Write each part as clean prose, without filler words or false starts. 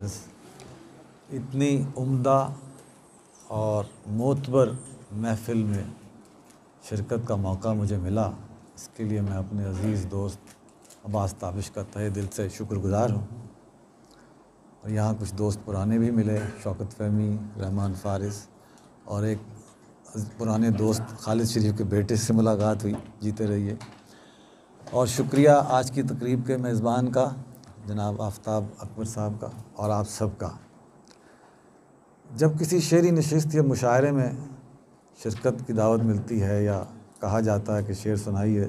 اتنی عمدہ اور معتبر محفل میں شرکت کا موقع مجھے ملا، اس کے لیے میں اپنے عزیز دوست عباس تابش کا تہہ دل سے شکر گزار ہوں۔ اور یہاں کچھ دوست پرانے بھی ملے، شوکت فہمی، رحمان فارس، اور ایک پرانے دوست خالد شریف کے بیٹے سے ملاقات ہوئی۔ جیتے رہیے۔ اور شکریہ آج کی تقریب کے میزبان کا، جناب آفتاب اکبر صاحب کا، اور آپ سب کا۔ جب کسی شعری نشست یا مشاعرے میں شرکت کی دعوت ملتی ہے یا کہا جاتا ہے کہ شعر سنائیے،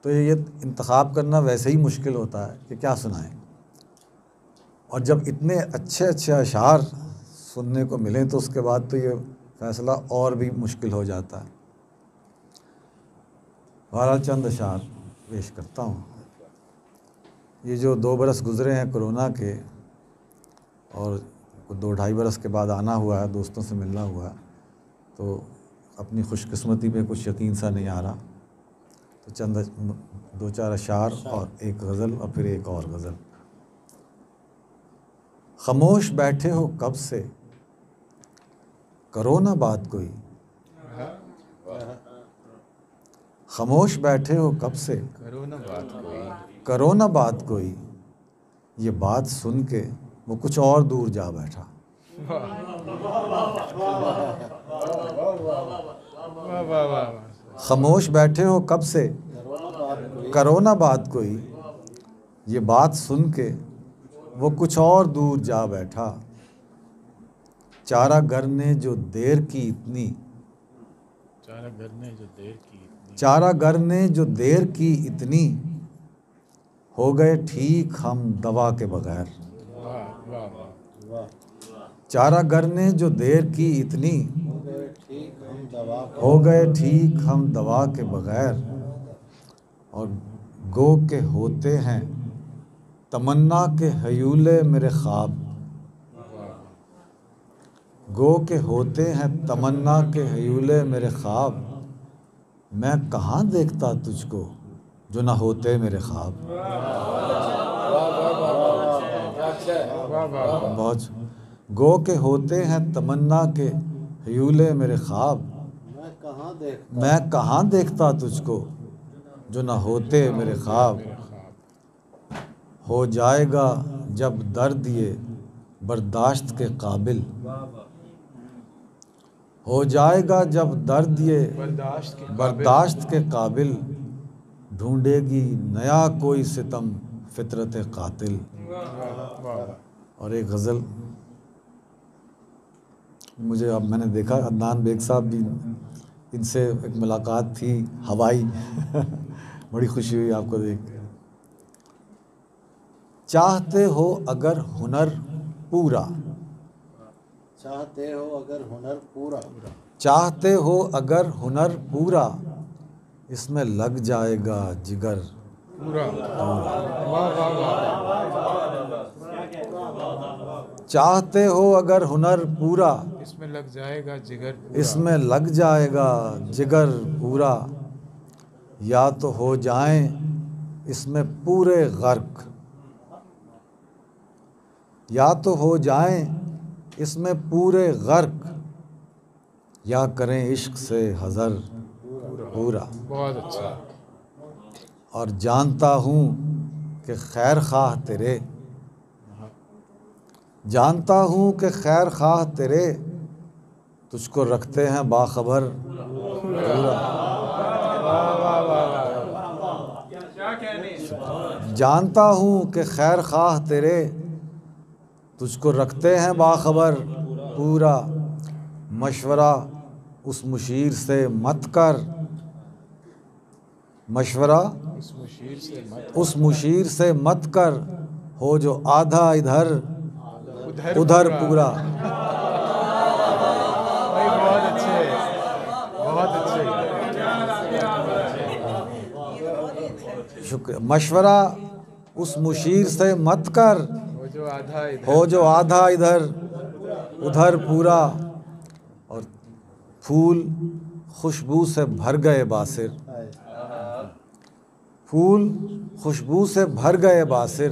تو یہ انتخاب کرنا ویسے ہی مشکل ہوتا ہے کہ کیا سنائیں، اور جب اتنے اچھے اچھے اشعار سننے کو ملیں تو اس کے بعد تو یہ فیصلہ اور بھی مشکل ہو جاتا ہے۔ بہرحال چند اشعار پیش کرتا ہوں۔ یہ جو 2 برس گزرے ہیں کرونا کے، اور 2-2.5 برس کے بعد آنا ہوا ہے، دوستوں سے ملنا ہوا ہے، تو اپنی خوش قسمتی پہ کچھ یقین سا نہیں آ رہا، تو چند 2-4 اشعار اور ایک غزل اور پھر ایک اور غزل۔ خاموش بیٹھے ہو کب سے، کرو نہ بات کوئی، خاموش بیٹھے ہو کب سے، کرو نہ بات کوئی، یہ بات سن کے وہ کچھ اور دور جا بیٹھا۔ خاموش بیٹھے ہو کب سے، کرو نہ بات کوئی، یہ بات سن کے وہ کچھ اور دور جا بیٹھا۔ چارہ گر نے جو دیر کی اتنی، چارہ گر نے جو دیر کی اتنی، ہو گئے ٹھیک ہم دوا کے بغیر۔ چارہ گر نے جو دیر کی اتنی، ہو گئے ٹھیک ہم دوا کے بغیر۔ اور گو کہ ہوتے ہیں تمنا کے ہیولے میرے خواب، گو کہ ہوتے ہیں تمنا کے ہیولے میرے خواب، میں کہاں دیکھتا تجھ کو جو نہ ہوتے میرے خواب۔ بہت گو کہ ہوتے ہیں تمنا کے ہیولے میرے خواب، میں کہاں دیکھتا تجھ کو جو نہ ہوتے میرے خواب۔ ہو جائے گا جب درد یہ برداشت کے قابل، ہو جائے گا جب درد یہ برداشت کے قابل، ڈھونڈے گی نیا کوئی ستم فطرت قاتل۔ اور ایک غزل مجھے، اب میں نے دیکھا عدنان بیگ صاحب بھی، ان سے ایک ملاقات تھی ہوائی، بڑی خوشی ہوئی آپ کو دیکھ کے۔ چاہتے ہو اگر ہنر پورا، چاہتے ہو اگر ہنر پورا، چاہتے ہو اگر ہنر پورا، اس میں لگ جائے گا جگر پورا۔ چاہتے ہو اگر ہنر پورا، اس میں لگ جائے گا جگر پورا، اس میں لگ جائے گا جگر پورا، یا تو ہو جائیں اس میں پورے غرق، یا تو ہو جائیں اس میں پورے غرق، یا کریں عشق سے حذر پورا۔ بہت اچھا۔ اور جانتا ہوں کہ خیر خواہ تیرے، جانتا ہوں کہ خیر خواہ تیرے، تجھ کو رکھتے ہیں باخبر پورا۔ جانتا ہوں کہ خیر خواہ تیرے، تجھ کو رکھتے ہیں باخبر پورا۔ مشورہ اس مشیر سے مت کر، مشورہ اس مشیر سے مت کر، ہو جو آدھا ادھر ادھر پورا۔ بہت اچھے، بہت اچھے۔ شکریہ۔ مشورہ اس مشیر سے مت کر، وہ جو آدھا ادھر، ہو جو آدھا ادھر ادھر پورا۔ اور پھول خوشبو سے بھر گئے باسر، پھول خوشبو سے بھر گئے باسر،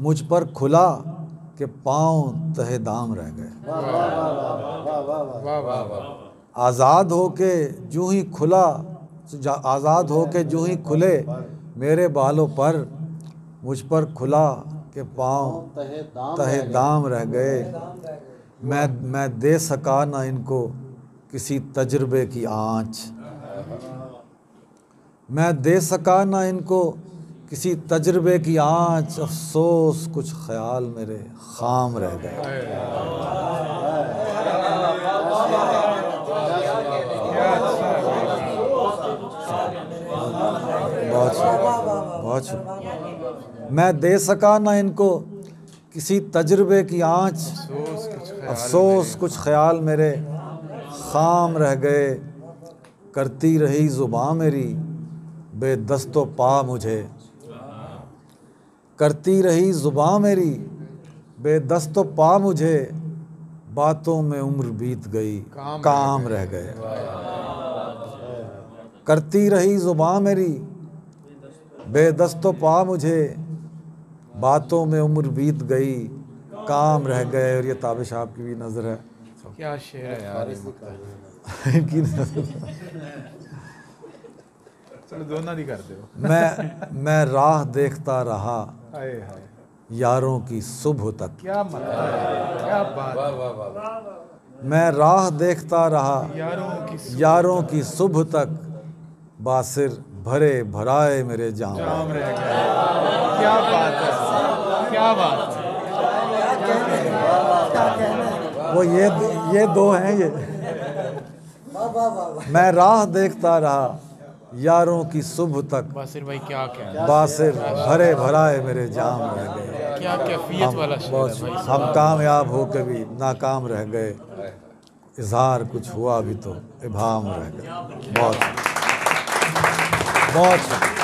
مجھ پر کھلا کہ پاؤں تہے دام رہ گئے۔ واہ واہ واہ، آزاد ہو کے جوں ہی کھلا، آزاد ہو کے جوں ہی کھلے میرے بالوں پر، مجھ پر کھلا کہ پاؤں تہے دام رہ گئے۔ میں دے سکا نہ ان کو کسی تجربے کی آنچ، میں دے سکا نہ ان کو کسی تجربے کی آنچ، افسوس کچھ خیال میرے خام رہ گئے۔ بہت شکریہ۔ میں دے سکا نہ ان کو کسی تجربے کی آنچ، افسوس کچھ خیال میرے خام رہ گئے۔ کرتی رہی زباں میری بے دست و پا مجھے، کرتی رہی زباں میری بے دست و پا مجھے، باتوں میں عمر بیت گئی کام رہ گئے۔ کرتی رہی زباں میری بے دست و پا مجھے، باتوں میں عمر بیت گئی کام رہ گئے۔ اور یہ تابش آپ کی بھی نظر ہے، کیا شعر ہے یار، ان کی نظر۔ چلو دونوں نہیں کر دو۔ میں راہ دیکھتا رہا ہائے ہائے، یاروں کی صبح تک، کیا مطلب ہے، کیا بات ہے۔ میں راہ دیکھتا رہا یاروں کی صبح تک، باصر بھرے بھرائے میرے جام جام رہ گئے۔ کیا بات ہے، کیا بات ہے۔ وہ یہ دو ہیں یہ۔ میں راہ دیکھتا رہا یاروں کی صبح تک، باصر بھائی کیا کہنا، باصر بھرے بھرائے میرے جام رہ گئے۔ کیا کیفیت والا شعر ہے بھائی۔ ہم کامیاب ہو کے بھی ناکام رہ گئے، اظہار کچھ ہوا بھی تو ابہام رہ گئے۔ بہت شکریہ۔